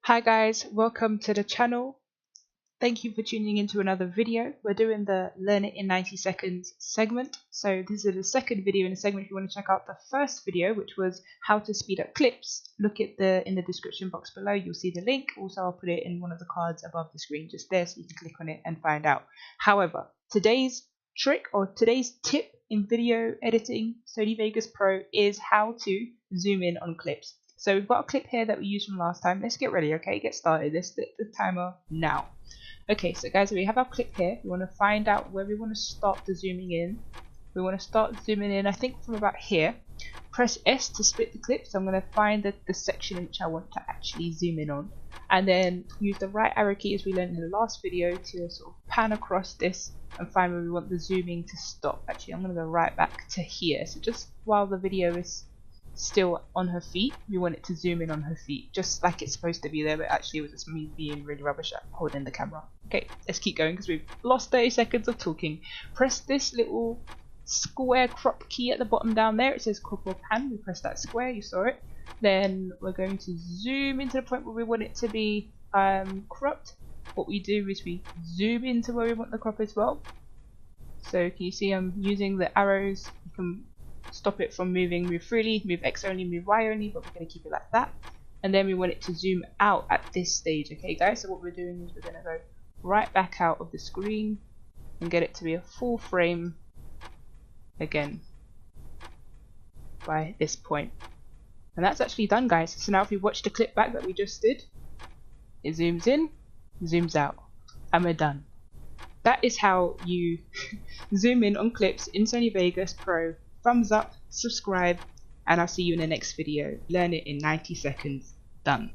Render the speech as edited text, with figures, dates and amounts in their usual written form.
Hi guys, welcome to the channel. Thank you for tuning into another video. We're doing the Learn It in 90 Seconds segment. So this is the second video in the segment. If you want to check out the first video, which was how to speed up clips, look at in the description box below. You'll see the link. Also, I'll put it in one of the cards above the screen just there so you can click on it and find out. However, today's trick or today's tip in video editing Sony Vegas Pro is how to zoom in on clips. So we've got a clip here that we used from last time. Let's get ready, okay? Get started. Let's set the timer now. Okay, so guys, we have our clip here. We want to find out where we want to start the zooming in. We want to start zooming in, I think, from about here. Press S to split the clip. So I'm going to find the section in which I want to actually zoom in on. And then use the right arrow key, as we learned in the last video, to sort of pan across this and find where we want the zooming to stop. Actually, I'm going to go right back to here. So just while the video is still on her feet, we want it to zoom in on her feet, just like it's supposed to be there, but actually it was just me being really rubbish at holding the camera. Okay, let's keep going because we've lost 30 seconds of talking. Press this little square crop key at the bottom down there. It says crop or pan. We press that square, you saw it. Then we're going to zoom into the point where we want it to be cropped. What we do is we zoom into where we want the crop as well. So can you see I'm using the arrows? You can stop it from moving, move freely, move X only, move Y only, but we're going to keep it like that. And then we want it to zoom out at this stage, okay guys? So what we're doing is we're going to go right back out of the screen and get it to be a full frame again by this point. And that's actually done, guys. So now if you watch the clip back that we just did, it zooms in, zooms out, and we're done. That is how you zoom in on clips in Sony Vegas Pro. Thumbs up, subscribe, and I'll see you in the next video. Learn it in 90 seconds. Done.